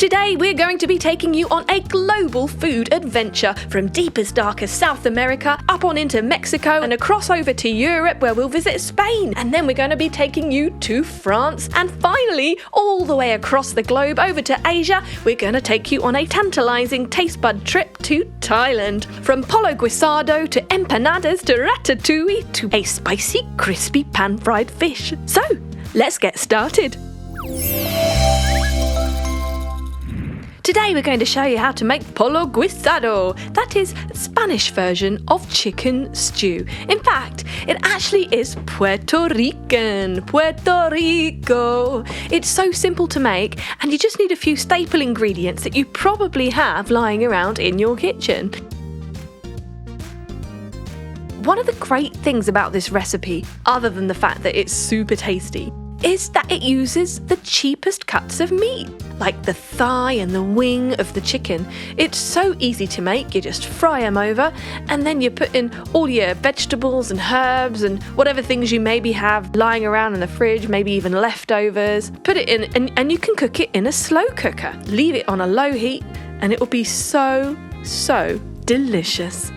Today we're going to be taking you on a global food adventure from deep as dark as South America, up on into Mexico and across over to Europe where we'll visit Spain, and then we're going to be taking you to France, and finally all the way across the globe over to Asia. We're going to take you on a tantalising taste bud trip to Thailand. From Pologuizado to Empanadas to Ratatouille to a spicy crispy pan-fried fish. So let's get started. Today we're going to show you how to make Pologuizado. That is the Spanish version of chicken stew. In fact, it actually is Puerto Rican. Puerto Rico. It's so simple to make, and you just need a few staple ingredients that you probably have lying around in your kitchen. One of the great things about this recipe, other than the fact that it's super tasty, is that it uses the cheapest cuts of meat, like the thigh and the wing of the chicken. It's so easy to make. You just fry them over, and then you put in all your vegetables and herbs and whatever things you maybe have lying around in the fridge, maybe even leftovers. Put it in and you can cook it in a slow cooker. Leave it on a low heat and it will be so delicious.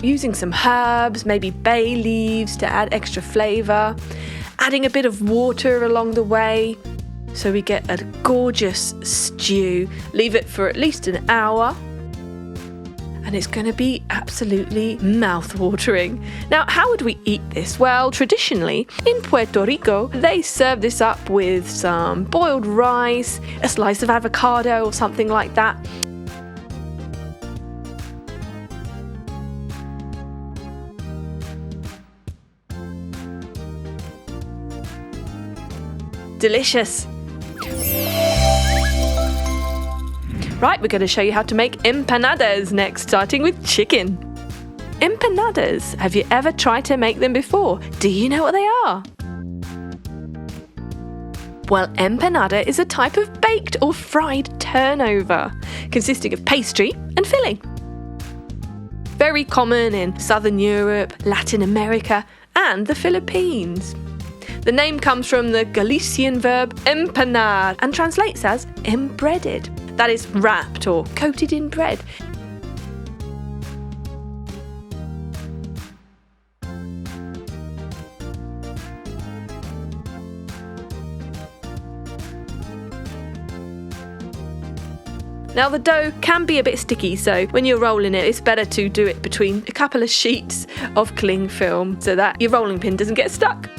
Using some herbs, maybe bay leaves to add extra flavour, adding a bit of water along the way so we get a gorgeous stew. Leave it for at least an hour and it's going to be absolutely mouth-watering. Now, how would we eat this? Well, traditionally in Puerto Rico they serve this up with some boiled rice, a slice of avocado or something like that. Delicious. Right, we're going to show you how to make empanadas next, starting with chicken. Empanadas, have you ever tried to make them before? Do you know what they are? Well, empanada is a type of baked or fried turnover, consisting of pastry and filling. Very common in Southern Europe, Latin America, and the Philippines. The name comes from the Galician verb empanar and translates as embreaded. That is wrapped or coated in bread. Now the dough can be a bit sticky, so when you're rolling it, it's better to do it between a couple of sheets of cling film so that your rolling pin doesn't get stuck.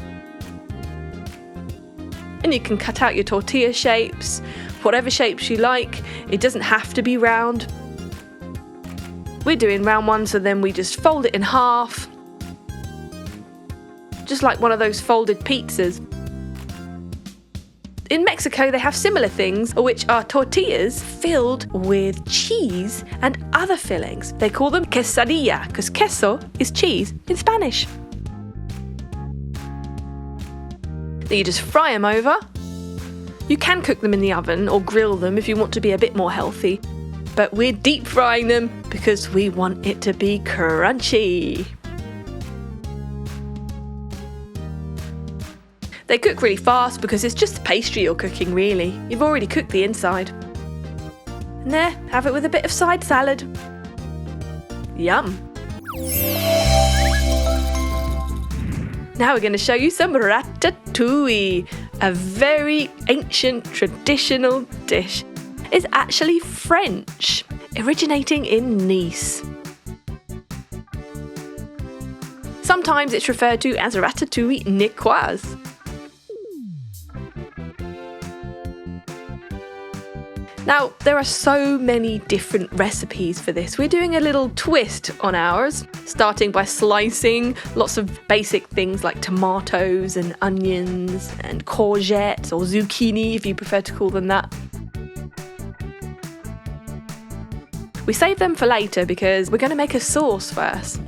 And you can cut out your tortilla shapes, whatever shapes you like. It doesn't have to be round. We're doing round ones, so then we just fold it in half, just like one of those folded pizzas. In Mexico they have similar things, which are tortillas filled with cheese and other fillings. They call them quesadilla, because queso is cheese in Spanish. Then you just fry them over. You can cook them in the oven or grill them if you want to be a bit more healthy, but we're deep frying them because we want it to be crunchy. They cook really fast because it's just pastry you're cooking really. You've already cooked the inside. And there, have it with a bit of side salad. Yum. Now we're going to show you some ratatouille, a very ancient traditional dish. It's actually French, originating in Nice. Sometimes it's referred to as Ratatouille Nicoise. Now, there are so many different recipes for this. We're doing a little twist on ours, starting by slicing lots of basic things like tomatoes and onions and courgettes or zucchini if you prefer to call them that. We save them for later because we're going to make a sauce first.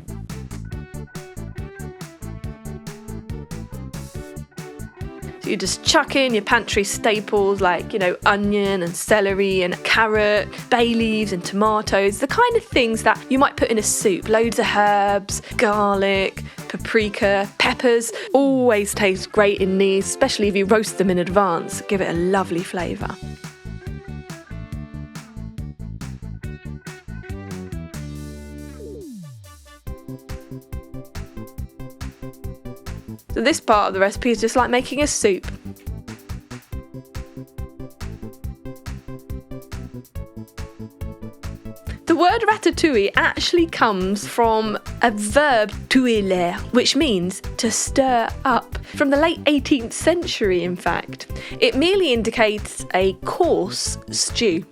So You just chuck in your pantry staples like, onion and celery and carrot, bay leaves and tomatoes, the kind of things that you might put in a soup. Loads of herbs, garlic, paprika, peppers, always taste great in these, especially if you roast them in advance. Give it a lovely flavour. So this part of the recipe is just like making a soup. The word ratatouille actually comes from a verb touiller, which means to stir up, from the late 18th century in fact. It merely indicates a coarse stew.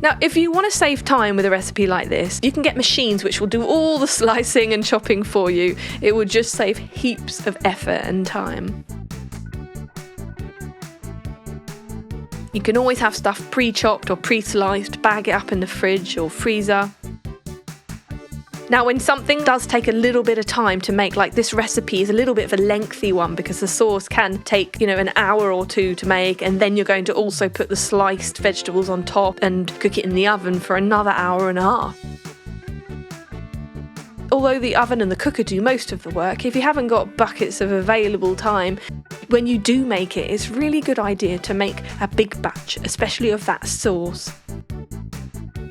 Now, if you want to save time with a recipe like this, you can get machines which will do all the slicing and chopping for you. It will just save heaps of effort and time. You can always have stuff pre-chopped or pre-sliced, bag it up in the fridge or freezer. Now, when something does take a little bit of time to make, like this recipe is a little bit of a lengthy one because the sauce can take, an hour or two to make, and then you're going to also put the sliced vegetables on top and cook it in the oven for another hour and a half. Although the oven and the cooker do most of the work, if you haven't got buckets of available time, when you do make it, it's a really good idea to make a big batch, especially of that sauce.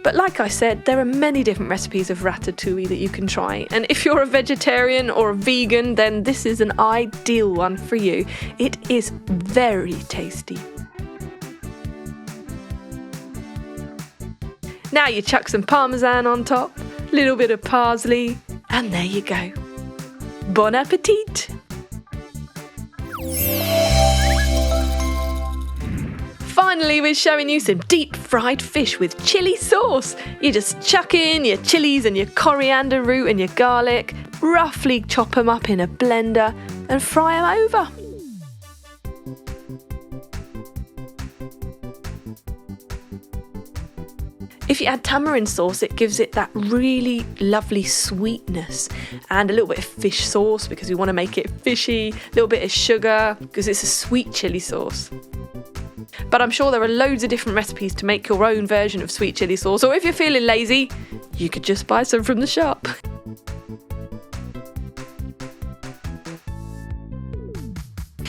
But like I said, there are many different recipes of ratatouille that you can try. And if you're a vegetarian or a vegan, then this is an ideal one for you. It is very tasty. Now you chuck some parmesan on top, a little bit of parsley, and there you go. Bon appetit! Finally, we're showing you some deep fried fish with chilli sauce. You just chuck in your chillies and your coriander root and your garlic, roughly chop them up in a blender and fry them over. If you add tamarind sauce, it gives it that really lovely sweetness, and a little bit of fish sauce because we want to make it fishy, a little bit of sugar because it's a sweet chilli sauce. But I'm sure there are loads of different recipes to make your own version of sweet chilli sauce, or if you're feeling lazy, you could just buy some from the shop.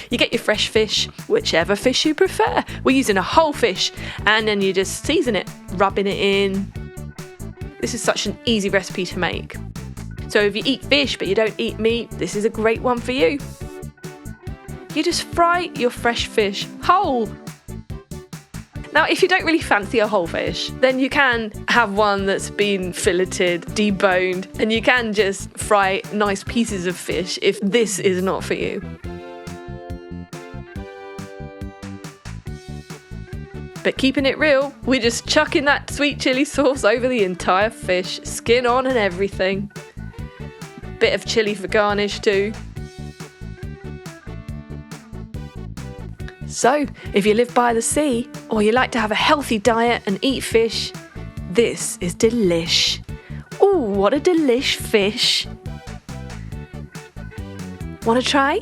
You get your fresh fish, whichever fish you prefer. We're using a whole fish, and then you just season it, rubbing it in. This is such an easy recipe to make. So if you eat fish but you don't eat meat, this is a great one for you. You just fry your fresh fish whole. Now, if you don't really fancy a whole fish, then you can have one that's been filleted, deboned, and you can just fry nice pieces of fish if this is not for you. But keeping it real, we're just chucking that sweet chilli sauce over the entire fish, skin on and everything. Bit of chilli for garnish too. So, if you live by the sea, or you like to have a healthy diet and eat fish, this is delish. Ooh, what a delish fish. Want to try?